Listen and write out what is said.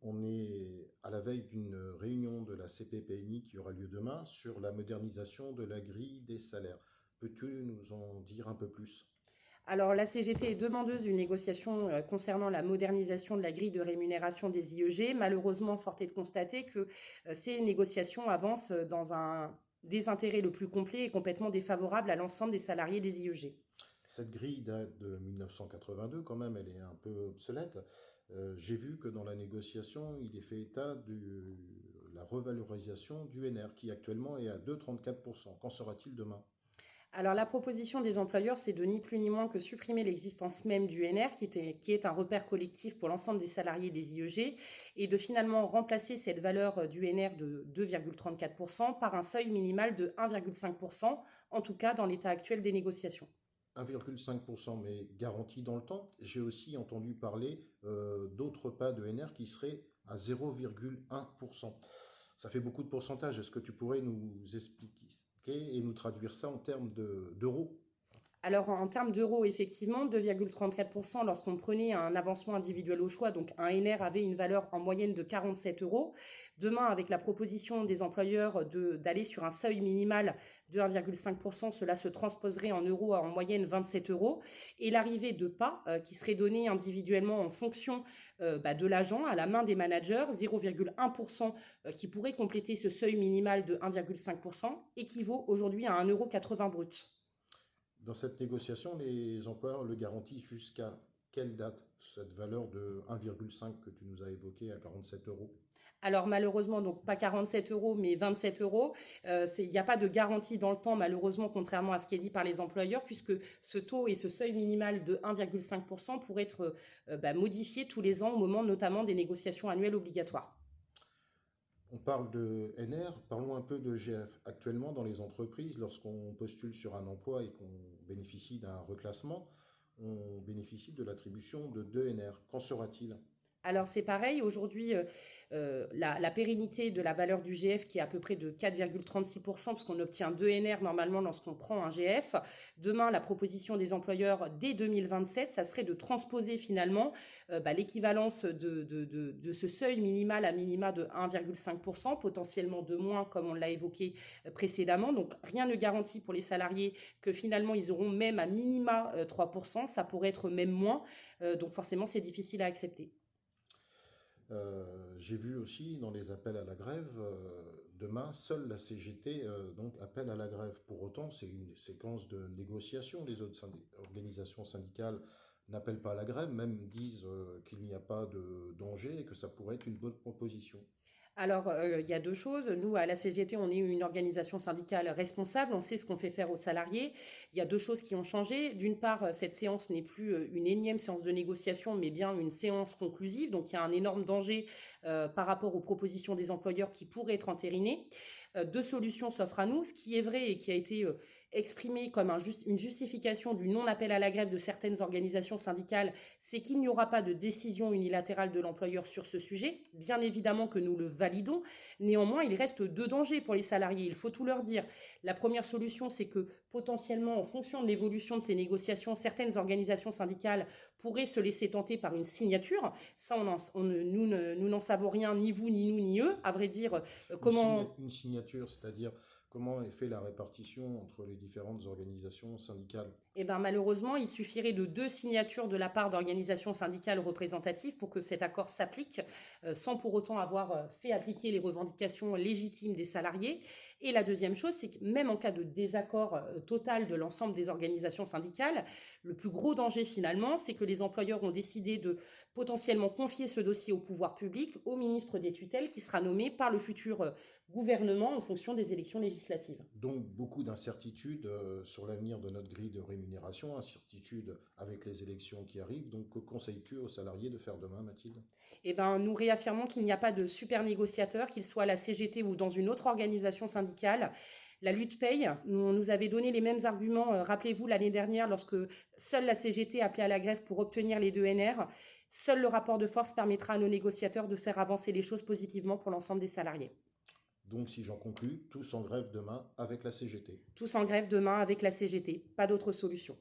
On est à la veille d'une réunion de la CPPNI qui aura lieu demain sur la modernisation de la grille des salaires. Peux-tu nous en dire un peu plus? Alors, la CGT est demandeuse d'une négociation concernant la modernisation de la grille de rémunération des IEG. Malheureusement, forte est de constater que ces négociations avancent dans un désintérêt le plus complet et complètement défavorable à l'ensemble des salariés des IEG. Cette grille date de 1982 quand même, elle est un peu obsolète. J'ai vu que dans la négociation, il est fait état de la revalorisation du NR qui actuellement est à 2,34%. Qu'en sera-t-il demain? Alors, la proposition des employeurs, c'est de ni plus ni moins que supprimer l'existence même du NR, qui est un repère collectif pour l'ensemble des salariés des IEG, et de finalement remplacer cette valeur du NR de 2,34% par un seuil minimal de 1,5%, en tout cas dans l'état actuel des négociations. 1,5%, mais garanti dans le temps. J'ai aussi entendu parler d'autres pas de NR qui seraient à 0,1%. Ça fait beaucoup de pourcentage. Est-ce que tu pourrais nous expliquer et nous traduire ça en termes d'euros? Alors en termes d'euros, effectivement, 2,34% lorsqu'on prenait un avancement individuel au choix, donc un NR avait une valeur en moyenne de 47 euros. Demain, avec la proposition des employeurs d'aller sur un seuil minimal de 1,5%, cela se transposerait en euros à en moyenne 27 euros. Et l'arrivée de pas qui serait donnée individuellement en fonction de l'agent à la main des managers, 0,1% qui pourrait compléter ce seuil minimal de 1,5%, équivaut aujourd'hui à 1,80 € brut. Dans cette négociation, les employeurs le garantissent jusqu'à quelle date, cette valeur de 1,5 que tu nous as évoquée à 47 euros? Alors malheureusement, donc pas 47 euros, mais 27 euros. Il n'y a pas de garantie dans le temps, malheureusement, contrairement à ce qui est dit par les employeurs, puisque ce taux et ce seuil minimal de 1,5% pourraient être modifiés tous les ans au moment notamment des négociations annuelles obligatoires. On parle de NR, parlons un peu de GF. Actuellement, dans les entreprises, lorsqu'on postule sur un emploi et qu'on bénéficie d'un reclassement, on bénéficie de l'attribution de 2 NR. Qu'en sera-t-il? Alors c'est pareil, aujourd'hui, la pérennité de la valeur du GF qui est à peu près de 4,36%, parce qu'on obtient 2 NR normalement lorsqu'on prend un GF. Demain, la proposition des employeurs dès 2027, ça serait de transposer finalement l'équivalence de ce seuil minimal à minima de 1,5%, potentiellement de moins comme on l'a évoqué précédemment. Donc rien ne garantit pour les salariés que finalement ils auront même à minima 3%, ça pourrait être même moins, donc forcément c'est difficile à accepter. J'ai vu aussi dans les appels à la grève, demain, seule la CGT donc appelle à la grève. Pour autant, c'est une séquence de négociation. Les autres organisations syndicales n'appellent pas à la grève, même disent qu'il n'y a pas de danger et que ça pourrait être une bonne proposition. Alors, il y a deux choses. Nous, à la CGT, on est une organisation syndicale responsable. On sait ce qu'on fait faire aux salariés. Il y a deux choses qui ont changé. D'une part, cette séance n'est plus une énième séance de négociation, mais bien une séance conclusive. Donc, il y a un énorme danger par rapport aux propositions des employeurs qui pourraient être entérinées. Deux solutions s'offrent à nous. Ce qui est vrai et qui a été exprimé comme une justification du non-appel à la grève de certaines organisations syndicales, c'est qu'il n'y aura pas de décision unilatérale de l'employeur sur ce sujet. Bien évidemment que nous le validons. Néanmoins, il reste deux dangers pour les salariés. Il faut tout leur dire. La première solution, c'est que potentiellement, en fonction de l'évolution de ces négociations, certaines organisations syndicales pourraient se laisser tenter par une signature. Ça, nous n'en savons rien, ni vous, ni nous, ni eux. À vrai dire, comment... Une signature, c'est-à-dire comment est fait la répartition entre les différentes organisations syndicales? Eh ben, malheureusement, il suffirait de deux signatures de la part d'organisations syndicales représentatives pour que cet accord s'applique, sans pour autant avoir fait appliquer les revendications légitimes des salariés. Et la deuxième chose, c'est que même en cas de désaccord total de l'ensemble des organisations syndicales, le plus gros danger finalement, c'est que les employeurs ont décidé de potentiellement confier ce dossier au pouvoir public, au ministre des tutelles, qui sera nommé par le futur gouvernement en fonction des élections législatives. Donc beaucoup d'incertitudes sur l'avenir de notre grille de rémunération, incertitudes avec les élections qui arrivent. Donc que conseilles-tu aux salariés de faire demain, Mathilde? Eh ben, nous réaffirmons qu'il n'y a pas de super négociateur, qu'il soit à la CGT ou dans une autre organisation syndicale. La lutte paye. On nous avait donné les mêmes arguments, rappelez-vous, l'année dernière, lorsque seule la CGT appelait à la grève pour obtenir les 2 NR. Seul le rapport de force permettra à nos négociateurs de faire avancer les choses positivement pour l'ensemble des salariés. Donc si j'en conclus, tous en grève demain avec la CGT. Tous en grève demain avec la CGT. Pas d'autre solution.